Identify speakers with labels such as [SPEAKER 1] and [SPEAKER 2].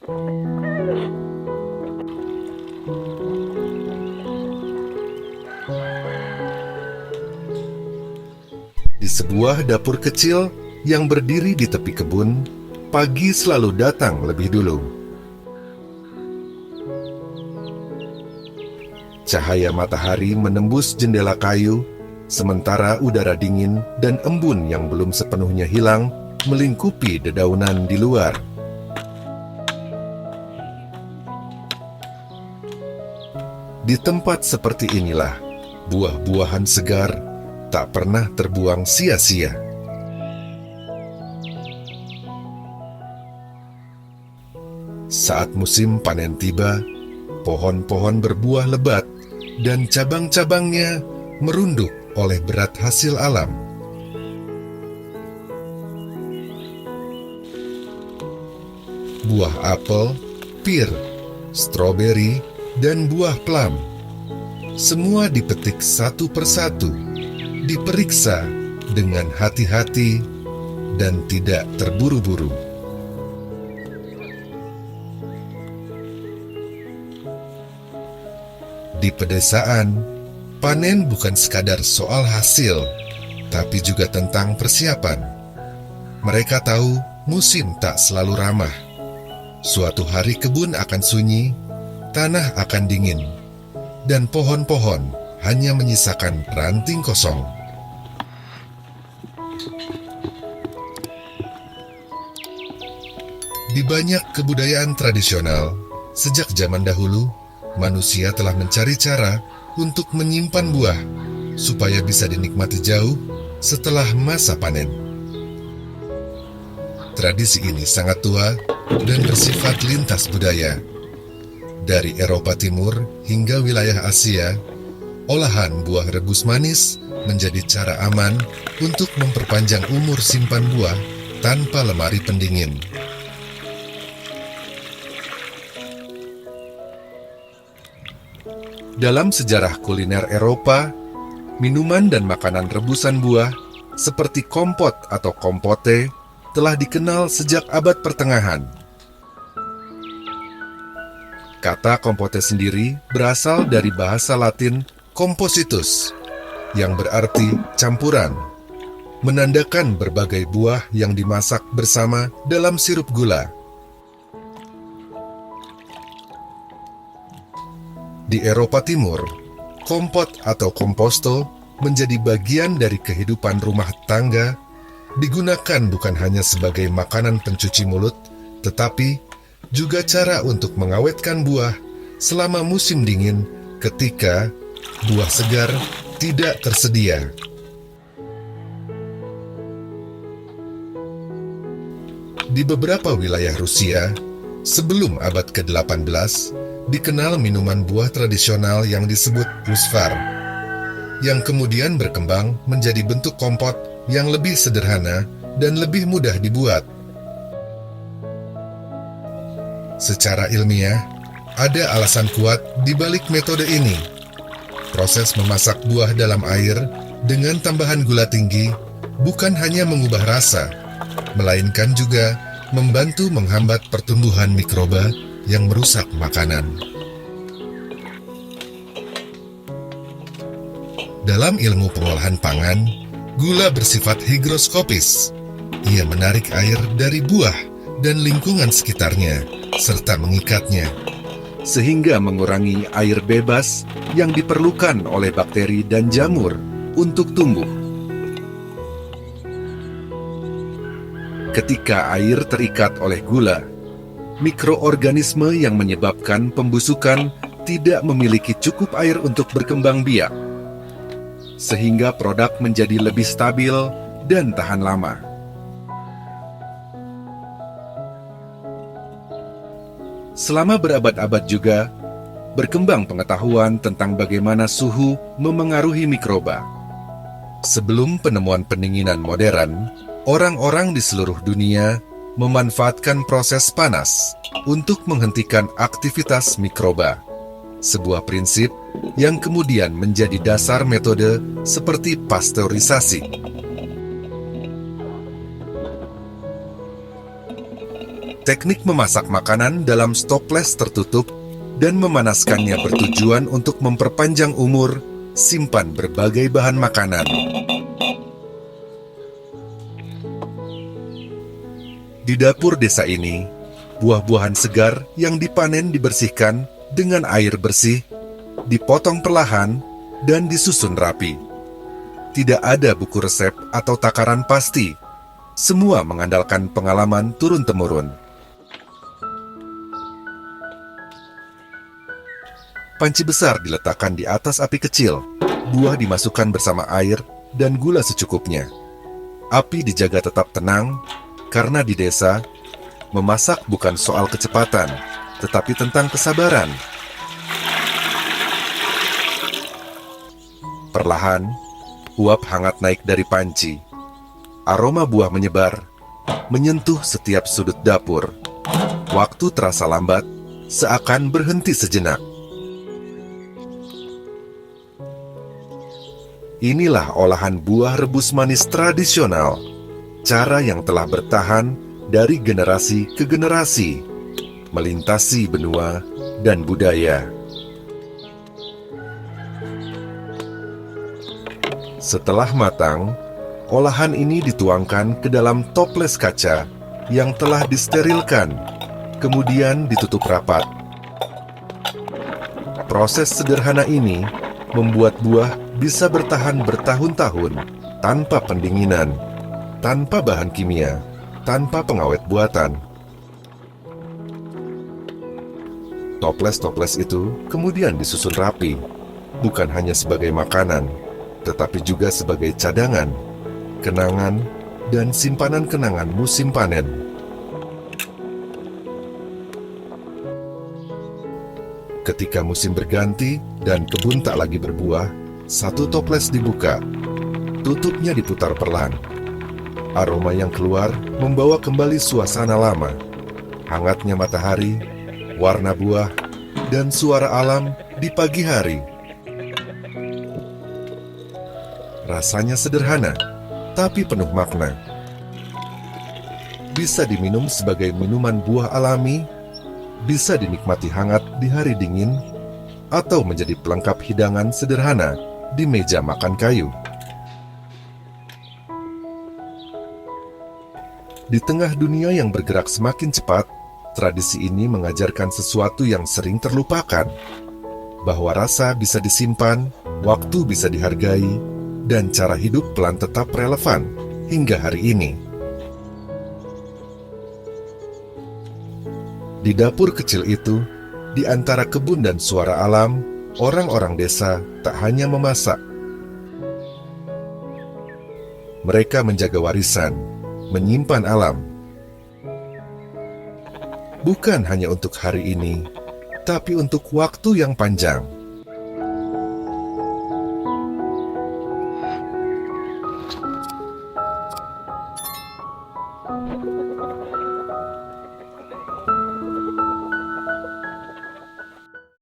[SPEAKER 1] Di sebuah dapur kecil yang berdiri di tepi kebun, pagi selalu datang lebih dulu. Cahaya matahari menembus jendela kayu, sementara udara dingin dan embun yang belum sepenuhnya hilang melingkupi dedaunan di luar. Di tempat seperti inilah, buah-buahan segar tak pernah terbuang sia-sia. Saat musim panen tiba, pohon-pohon berbuah lebat dan cabang-cabangnya merunduk oleh berat hasil alam. Buah apel, pir, stroberi, dan buah plum semua dipetik satu persatu, diperiksa dengan hati-hati dan tidak terburu-buru. Di pedesaan, panen bukan sekadar soal hasil, tapi juga tentang persiapan. Mereka tahu musim tak selalu ramah. Suatu hari kebun akan sunyi, tanah akan dingin, dan pohon-pohon hanya menyisakan ranting kosong. Di banyak kebudayaan tradisional, sejak zaman dahulu, manusia telah mencari cara untuk menyimpan buah supaya bisa dinikmati jauh setelah masa panen. Tradisi ini sangat tua dan bersifat lintas budaya. Dari Eropa Timur hingga wilayah Asia, olahan buah rebus manis menjadi cara aman untuk memperpanjang umur simpan buah tanpa lemari pendingin. Dalam sejarah kuliner Eropa, minuman dan makanan rebusan buah seperti kompot atau kompote telah dikenal sejak abad pertengahan. Kata kompote sendiri berasal dari bahasa Latin compositus, yang berarti campuran, menandakan berbagai buah yang dimasak bersama dalam sirup gula. Di Eropa Timur, kompot atau komposto menjadi bagian dari kehidupan rumah tangga, digunakan bukan hanya sebagai makanan pencuci mulut, tetapi juga cara untuk mengawetkan buah selama musim dingin ketika buah segar tidak tersedia. Di beberapa wilayah Rusia, sebelum abad ke-18, dikenal minuman buah tradisional yang disebut usvar, yang kemudian berkembang menjadi bentuk kompot yang lebih sederhana dan lebih mudah dibuat. Secara ilmiah, ada alasan kuat di balik metode ini. Proses memasak buah dalam air dengan tambahan gula tinggi bukan hanya mengubah rasa, melainkan juga membantu menghambat pertumbuhan mikroba yang merusak makanan. Dalam ilmu pengolahan pangan, gula bersifat higroskopis. Ia menarik air dari buah dan lingkungan sekitarnya, serta mengikatnya, sehingga mengurangi air bebas yang diperlukan oleh bakteri dan jamur untuk tumbuh. Ketika air terikat oleh gula, mikroorganisme yang menyebabkan pembusukan tidak memiliki cukup air untuk berkembang biak, sehingga produk menjadi lebih stabil dan tahan lama. Selama berabad-abad juga, berkembang pengetahuan tentang bagaimana suhu memengaruhi mikroba. Sebelum penemuan pendinginan modern, orang-orang di seluruh dunia memanfaatkan proses panas untuk menghentikan aktivitas mikroba. Sebuah prinsip yang kemudian menjadi dasar metode seperti pasteurisasi. Teknik memasak makanan dalam stoples tertutup dan memanaskannya bertujuan untuk memperpanjang umur simpan berbagai bahan makanan. Di dapur desa ini, buah-buahan segar yang dipanen dibersihkan dengan air bersih, dipotong perlahan, dan disusun rapi. Tidak ada buku resep atau takaran pasti. Semua mengandalkan pengalaman turun-temurun. Panci besar diletakkan di atas api kecil, buah dimasukkan bersama air dan gula secukupnya. Api dijaga tetap tenang, karena di desa, memasak bukan soal kecepatan, tetapi tentang kesabaran. Perlahan, uap hangat naik dari panci. Aroma buah menyebar, menyentuh setiap sudut dapur. Waktu terasa lambat, seakan berhenti sejenak. Inilah olahan buah rebus manis tradisional, cara yang telah bertahan dari generasi ke generasi, melintasi benua dan budaya. Setelah matang, olahan ini dituangkan ke dalam toples kaca yang telah disterilkan, kemudian ditutup rapat. Proses sederhana ini membuat buah bisa bertahan bertahun-tahun tanpa pendinginan, tanpa bahan kimia, tanpa pengawet buatan. Toples-toples itu kemudian disusun rapi, bukan hanya sebagai makanan, tetapi juga sebagai cadangan, kenangan, dan simpanan kenangan musim panen. Ketika musim berganti dan kebun tak lagi berbuah, satu toples dibuka, tutupnya diputar perlahan. Aroma yang keluar membawa kembali suasana lama, hangatnya matahari, warna buah, dan suara alam di pagi hari. Rasanya sederhana, tapi penuh makna. Bisa diminum sebagai minuman buah alami, bisa dinikmati hangat di hari dingin, atau menjadi pelengkap hidangan sederhana di meja makan kayu. Di tengah dunia yang bergerak semakin cepat, tradisi ini mengajarkan sesuatu yang sering terlupakan, bahwa rasa bisa disimpan, waktu bisa dihargai, dan cara hidup pelan tetap relevan hingga hari ini. Di dapur kecil itu, di antara kebun dan suara alam, orang-orang desa tak hanya memasak. Mereka menjaga warisan, menyimpan alam. Bukan hanya untuk hari ini, tapi untuk waktu yang panjang.